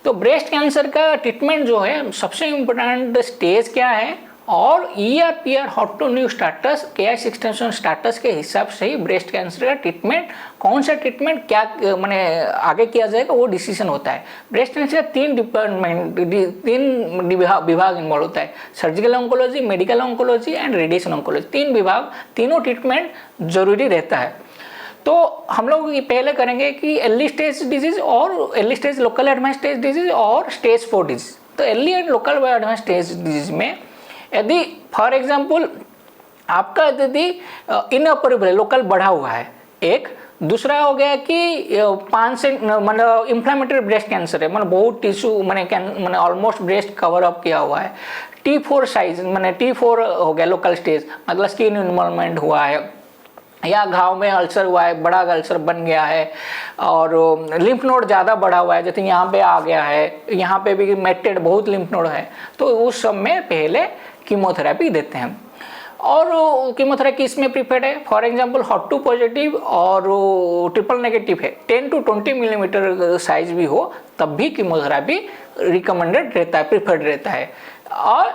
तो breast cancer का treatment जो है सबसे इम्पोर्टेंट स्टेज क्या है और ER/PR हॉट two new status KI67 status के हिसाब से ही ब्रेस्ट कैंसर का ट्रीटमेंट कौन सा ट्रीटमेंट क्या मैंने आगे किया जाएगा वो डिसीजन होता है। ब्रेस्ट कैंसर का 3 डिपार्टमेंट 3 विभाग इन्वॉल्व होता है, surgical oncology, medical oncology and radiation oncology. 3 विभाग, तीनों ट्रीटमेंट जरूरी रहता है। तो हम लोग पहले करेंगे कि अर्ली स्टेज डिजीज और early stage local advance stage disease और स्टेज 4 डिजीज। तो early and local advance stage disease में यदि फॉर एग्जांपल आपका यदि इनऑपरेबल लोकल बढ़ा हुआ है, एक दूसरा हो गया कि 5 से मतलब इन्फ्लामेटरी ब्रेस्ट कैंसर है, मतलब बहुत टिश्यू मैंने ऑलमोस्ट ब्रेस्ट कवर अप किया हुआ है, T4 साइज मैंने T4 हो गया लोकल स्टेज, मतलब स्किन इन्वॉल्वमेंट हुआ है या घाव में अल्सर हुआ है, बड़ा अल्सर बन गया है और लिम्फ नोड ज़्यादा बढ़ा हुआ है, जैसे यहाँ पे आ गया है, यहाँ पे भी मेटेड बहुत लिम्फ नोड है, तो उस सब में पहले कीमोथेरेपी देते हैं। और कीमोथेरेपी इसमें प्रीफर्ड है, फॉर एग्जांपल हॉट टू पॉजिटिव और ट्रिपल नेगेटिव है, 10 to 20 मिलीमीटर साइज भी हो तब भी कीमोथेरेपी रिकमेंडेड रहता है, प्रीफर्ड रहता है। और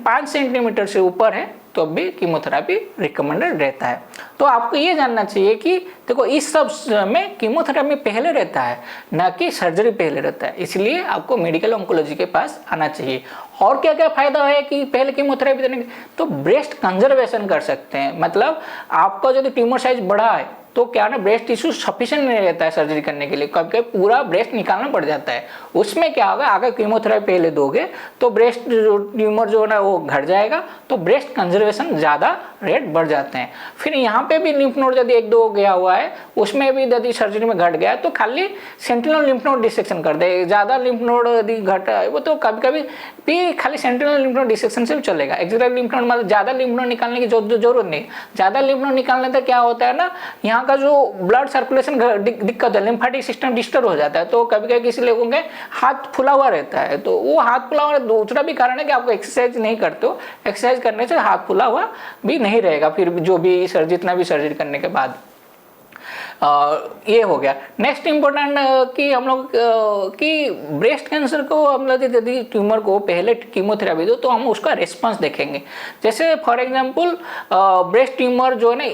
5 सेंटीमीटर से ऊपर है तो भी कीमोथेरेपी रिकमेंडेड रहता है। तो आपको ये जानना चाहिए कि देखो इस सब में कीमोथेरेपी पहले रहता है ना कि सर्जरी पहले रहता है, इसलिए आपको मेडिकल ऑन्कोलॉजी के पास आना चाहिए। और क्या क्या फायदा है कि पहले कीमोथेरेपी देने के, तो ब्रेस्ट कंजर्वेशन कर सकते हैं, मतलब आपका यदि ट्यूमर साइज बड़ा है तो क्या ना ब्रेस्ट टिश्यू सफिशिएंट नहीं रहता है सर्जरी करने के लिए, कभी कभी पूरा ब्रेस्ट निकालना पड़ जाता है। उसमें क्या होगा, अगर कीमोथेरेपी पहले दोगे तो ब्रेस्ट ट्यूमर जो है ना वो घट जाएगा, तो ब्रेस्ट कंजर्वेशन ज़्यादा रेट बढ़ जाते हैं। फिर यहाँ पे भी लिम्फ नोड यदि 1-2 गया हुआ है उसमें भी यदि सर्जरी में घट गया है तो खाली सेंटिनल लिम्फ नोड डिसेक्शन कर दे, ज़्यादा लिम्फ नोड यदि घटा है वो तो कभी कभी भी खाली सेंटिनल लिम्फ नोड डिसेक्शन से भी चलेगा। एक्सिलरी लिम्फ नोड मतलब ज़्यादा लिम्फ नोड निकालने की जरूरत नहीं। ज़्यादा लिम्फ नोड निकालने से क्या होता है ना, यहाँ का जो ब्लड सर्कुलेशन दिक्कत है, लिम्फेटिक सिस्टम डिस्टर्ब हो जाता है, तो कभी कभी किसी लोगों के हाथ फुला हुआ रहता है, तो वो हाथ फुला हुआ दूसरा भी कारण है कि आपको एक्सरसाइज नहीं करते हो, एक्सरसाइज करने से हाथ फुला हुआ भी नहीं रहेगा फिर जो भी जितना भी सर्जरी करने के बाद। ये हो गया। नेक्स्ट इम्पोर्टेंट कि हम लोग कि ब्रेस्ट कैंसर को हम लोग यदि ट्यूमर को पहले कीमोथेरेपी दो तो हम उसका रिस्पांस देखेंगे। जैसे फॉर एग्जांपल ब्रेस्ट ट्यूमर जो है ना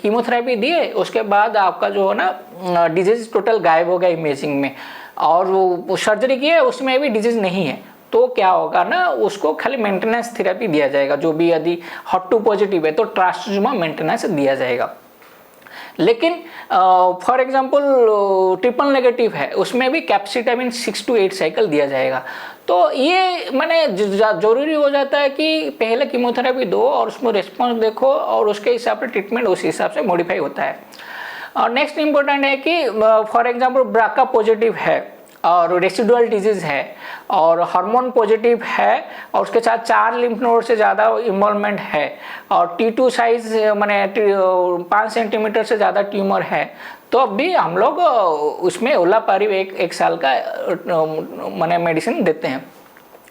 कीमोथेरेपी दिए उसके बाद आपका जो है ना डिजीज टोटल गायब हो गया इमेजिंग में, और वो सर्जरी की है उसमें भी डिजीज नहीं है, तो क्या होगा ना उसको खाली मेंटेनेंस थेरेपी दिया जाएगा। जो भी यदि हॉट टू पॉजिटिव है तो ट्रांसट्यूमर मेंटेनेंस दिया जाएगा। लेकिन फॉर एग्जांपल ट्रिपल नेगेटिव है उसमें भी कैप्सिटामिन 6 to 8 साइकिल दिया जाएगा। तो ये मैंने जरूरी हो जाता है कि पहले कीमोथेरेपी दो और उसमें रिस्पॉन्स देखो और उसके हिसाब से ट्रीटमेंट उस हिसाब से मॉडिफाई होता है। और नेक्स्ट इम्पोर्टेंट है कि फॉर एग्जांपल ब्राका पॉजिटिव है और रेसिडुअल डिजीज है और हार्मोन पॉजिटिव है और उसके साथ 4 लिम्फ नोड से ज़्यादा इन्वॉल्वमेंट है और T2 साइज माने 5 सेंटीमीटर से ज़्यादा ट्यूमर है, तो अब भी हम लोग उसमें ओलापारिव एक साल का माने मेडिसिन देते हैं।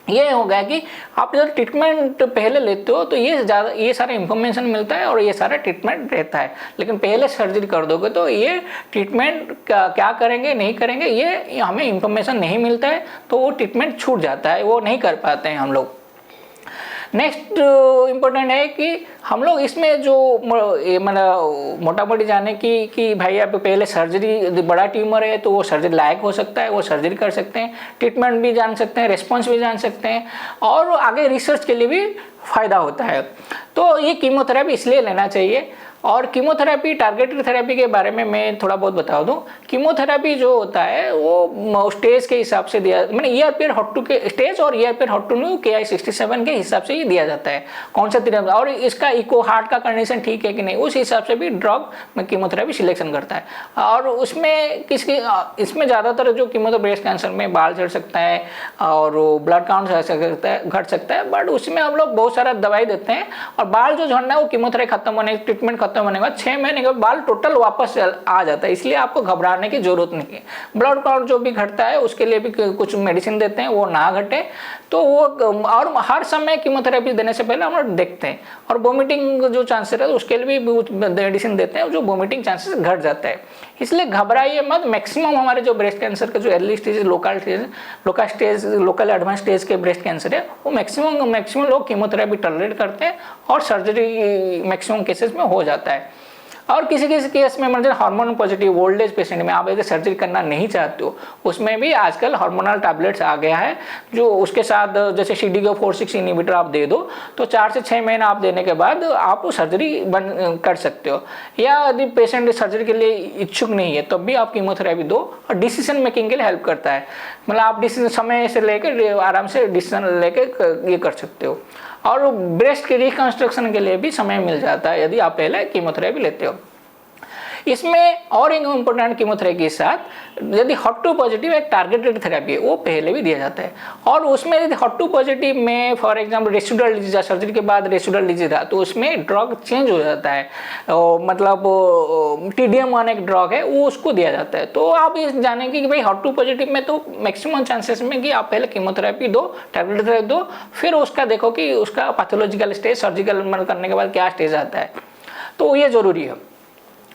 ये हो गया कि आप जब ट्रीटमेंट पहले लेते हो तो ये सारा इंफॉर्मेशन मिलता है और ये सारा ट्रीटमेंट रहता है। लेकिन पहले सर्जरी कर दोगे तो ये ट्रीटमेंट क्या करेंगे नहीं करेंगे ये हमें इंफॉर्मेशन नहीं मिलता है, तो वो ट्रीटमेंट छूट जाता है, वो नहीं कर पाते हैं हम लोग। नेक्स्ट इम्पोर्टेंट है कि हम लोग इसमें जो मतलब मोटा मोटी जाने की कि भाई आप पहले सर्जरी बड़ा ट्यूमर है तो वो सर्जरी लायक हो सकता है, वो सर्जरी कर सकते हैं, ट्रीटमेंट भी जान सकते हैं, रिस्पॉन्स भी जान सकते हैं और आगे रिसर्च के लिए भी फ़ायदा होता है। तो ये कीमोथेरेपी इसलिए लेना चाहिए। और कीमोथेरेपी टारगेटेड थेरेपी के बारे में मैं थोड़ा बहुत बता दूं। कीमोथेरेपी जो होता है वो स्टेज के हिसाब से दिया, मैंने ER/PR हॉट टू के स्टेज और ER/PR हॉट टू न्यू KI67 के हिसाब से ही दिया जाता है कौन सा तरीका, और इसका इको हार्ट का कंडीशन ठीक है कि नहीं उस हिसाब से भी ड्रग में कीमोथेरेपी सिलेक्शन करता है। और उसमें इसमें ज़्यादातर जो कीमोथेरेपी ब्रेस्ट कैंसर में बाल झड़ सकता है और ब्लड काउंट घट सकता है, बट उसमें हम लोग बहुत सारा दवाई देते हैं और बाल जो झड़ना है वो कीमोथेरेपी खत्म होने ट्रीटमेंट खत्म होने के बाद 6 महीने के बाल टोटल वापस आ जाता है, इसलिए आपको घबराने की जरूरत नहीं है। ब्लड काउंट जो भी घटता है उसके लिए भी कुछ मेडिसिन देते हैं, वो ना घटे तो वो, और हर समय कीमोथेरेपी देने से पहले हम लोग देखते हैं। और वोमिटिंग जो चांसेस है उसके लिए भी मेडिसिन देते हैं जो वोमिटिंग चांसेस घट जाता है। इसलिए घबराइए मत। मैक्सिमम हमारे जो ब्रेस्ट कैंसर के जो early stage, local advance stage के ब्रेस्ट कैंसर है, वो मैक्सिमम लोग कीमोथेरेपी टॉलरेट करते हैं और सर्जरी मैक्सिमम केसेस में हो जाता है। और किसी किसी केस में मतलब hormone positive old age patient में आप यदि सर्जरी करना नहीं चाहते हो, उसमें भी आजकल हार्मोनल टैबलेट्स आ गया है, जो उसके साथ जैसे CDK4/6 इनहिबिटर आप दे दो तो 4 से 6 महीना आप देने के बाद आप सर्जरी बंद कर सकते हो। या यदि पेशेंट सर्जरी के लिए इच्छुक नहीं है तब भी आप कीमोथेरेपी दो, और डिसीजन मेकिंग के लिए हेल्प करता है। मतलब आप डिसीजन समय से लेकर आराम से डिसीजन लेकर ये कर सकते हो। और ब्रेस्ट के रिकंस्ट्रक्शन के लिए भी समय मिल जाता है यदि आप पहले कीमोथेरेपी लेते हो। इसमें और एक इम्पोर्टेंट कीमोथेरेपी के साथ यदि HOT2 पॉजिटिव एक टारगेटेड थेरेपी है वो पहले भी दिया जाता है। और उसमें यदि HOT2 पॉजिटिव में for example residual disease, surgery के बाद रेसिडुअल डिजीज था तो उसमें ड्रग चेंज हो जाता है, मतलब TDM1 एक ड्रग है वो उसको दिया जाता है। तो आप ये जानेंगे कि भाई HOT2 पॉजिटिव में तो मैक्सिमम चांसेस में कि आप पहले कीमोथेरेपी दो, टारगेटेड थेरेपी दो, फिर उसका देखो कि उसका पैथोलॉजिकल स्टेज, सर्जिकल करने के बाद क्या स्टेज आता है, तो ये जरूरी है।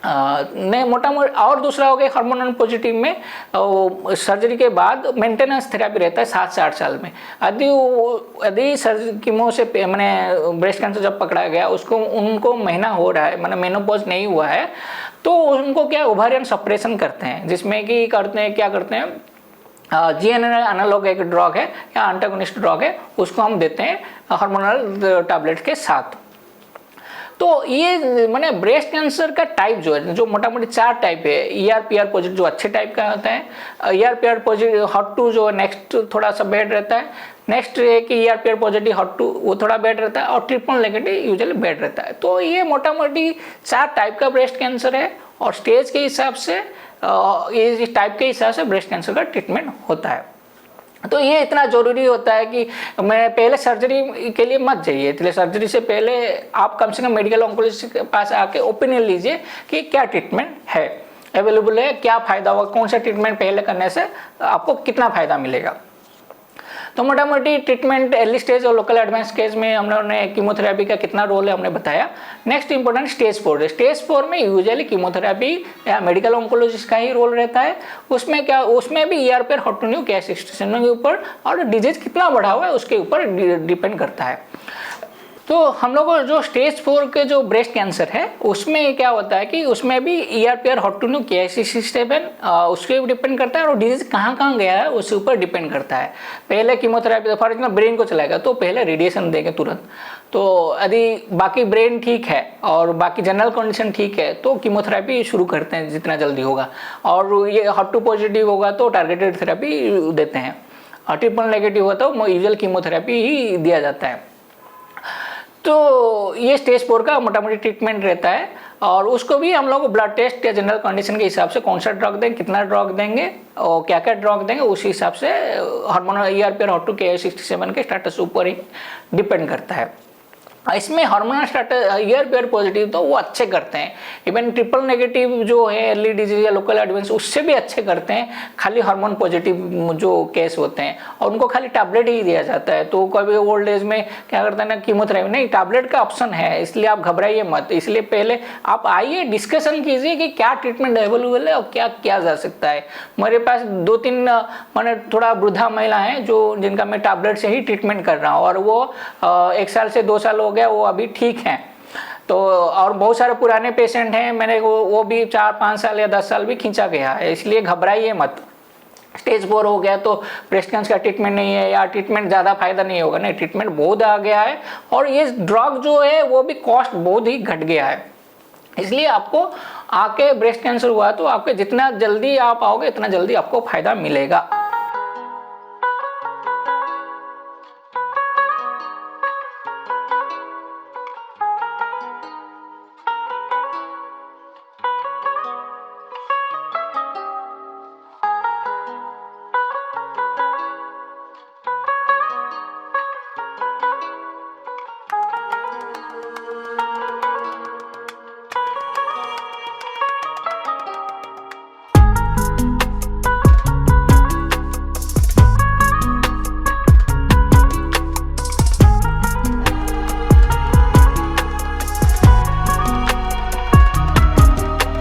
नहीं मोटा मोटा। और दूसरा हो गया हार्मोनल पॉजिटिव में सर्जरी के बाद मेंटेनेंस थेरेपी रहता है 7 से 8 साल में। यदि कीमो से मैंने ब्रेस्ट कैंसर जब पकड़ा गया उनको महीना हो रहा है, मैंने मेनोपॉज नहीं हुआ है, तो उनको क्या ओवारियन सप्रेशन करते हैं, जिसमें कि क्या करते हैं GnRH एनालॉग एक ड्रग है या एंटागोनिस्ट ड्रग है, उसको हम देते हैं हार्मोनल टैबलेट के साथ। तो ये मैंने ब्रेस्ट कैंसर का टाइप जो है, जो मोटा मोटी 4 टाइप है। ER/PR पॉजिटिव जो अच्छे टाइप का होता है, ER/PR पॉजिटिव HOT2 जो नेक्स्ट थोड़ा सा बेड रहता है, नेक्स्ट है कि ER/PR पॉजिटिव HOT2 वो थोड़ा बेड रहता है, और ट्रिपल नेगेटिव यूजुअली बेड रहता है। तो ये मोटा मोटी 4 टाइप का ब्रेस्ट कैंसर है, और स्टेज के हिसाब से इस टाइप के हिसाब से ब्रेस्ट कैंसर का ट्रीटमेंट होता है। तो ये इतना ज़रूरी होता है कि मैं पहले सर्जरी के लिए मत जाइए, इसलिए सर्जरी से पहले आप कम से कम मेडिकल ऑन्कोलॉजिस्ट के पास आके ओपिनियन लीजिए कि क्या ट्रीटमेंट है, अवेलेबल है, क्या फ़ायदा होगा, कौन सा ट्रीटमेंट पहले करने से आपको कितना फ़ायदा मिलेगा। तो मोटा मोटी ट्रीटमेंट अर्ली स्टेज और लोकल एडवांस स्टेज में हम लोगों ने कीमोथेरेपी का कितना रोल है हमने बताया। नेक्स्ट इंपॉर्टेंट स्टेज 4 है। स्टेज 4 में यूजुअली कीमोथेरेपी या मेडिकल ऑन्कोलॉजिस्ट का ही रोल रहता है। उसमें भी ER/PR HOT2/NEW K6 के ऊपर और डिजीज कितना बढ़ा हुआ है उसके ऊपर डिपेंड करता है। तो हम लोग को जो स्टेज 4 के जो ब्रेस्ट कैंसर है उसमें क्या होता है कि उसमें भी ER/PR HOT2/NEW K6 उसके ऊपर डिपेंड करता है, और डिजीज कहाँ गया है उसके ऊपर डिपेंड करता है। पहले कीमोथेरेपी फॉर एग्जाम्पल ब्रेन को चलाएगा तो पहले रेडिएशन देंगे तुरंत। तो यदि बाकी ब्रेन ठीक है और बाकी जनरल कंडीशन ठीक है तो कीमोथेरेपी शुरू करते हैं जितना जल्दी होगा। और ये HOT2 पॉजिटिव होगा तो टारगेटेड थेरेपी देते हैं, और ट्रिपल नेगेटिव होता है तो यूजुअल कीमोथेरेपी ही दिया जाता है। तो ये स्टेज 4 का मोटा मोटी ट्रीटमेंट रहता है, और उसको भी हम लोग ब्लड टेस्ट या जनरल कंडीशन के हिसाब से कौन सा ड्रग देंगे, कितना ड्रग देंगे और क्या क्या ड्रग देंगे उसी हिसाब से हार्मोनल ER/PR HOT2 K6 के स्टेटस ऊपर ही डिपेंड करता है। इसमें हार्मोनल स्टेटस ER/PR पॉजिटिव तो वो अच्छे करते हैं, इवन ट्रिपल नेगेटिव जो है अर्ली डिजीज या लोकल एडवांस उससे भी अच्छे करते हैं। खाली हार्मोन पॉजिटिव जो केस होते हैं और उनको खाली टैबलेट ही दिया जाता है। तो कभी ओल्ड एज में क्या करते हैं ना, कीमोथेरेपी नहीं, टैबलेट का ऑप्शन है, इसलिए आप घबराइए मत। इसलिए पहले आप आइए, डिस्कशन कीजिए कि क्या ट्रीटमेंट अवेलेबल है और क्या किया जा सकता है। मेरे पास 2-3 मैंने थोड़ा वृद्धा महिला हैं जिनका मैं टैबलेट से ही ट्रीटमेंट कर रहा हूँ, और वो 1 साल से 2 साल गया वो अभी ठीक हैं। तो और बहुत सारे पुराने पेशेंट हैं, मैंने वो भी 4-5 साल या 10 साल भी खींचा गया है। इसलिए घबराइए मत। स्टेज 4 हो गया तो ब्रेस्ट कैंसर का ट्रीटमेंट नहीं है या ट्रीटमेंट ज़्यादा फायदा नहीं होगा, नहीं, ट्रीटमेंट बहुत आ गया है, और ये ड्रग जो है वो भी कॉस्ट बहुत ही घट गया है। इसलिए आपको आके ब्रेस्ट कैंसर हुआ तो आपके जितना जल्दी आप आओगे उतना जल्दी आपको फायदा मिलेगा।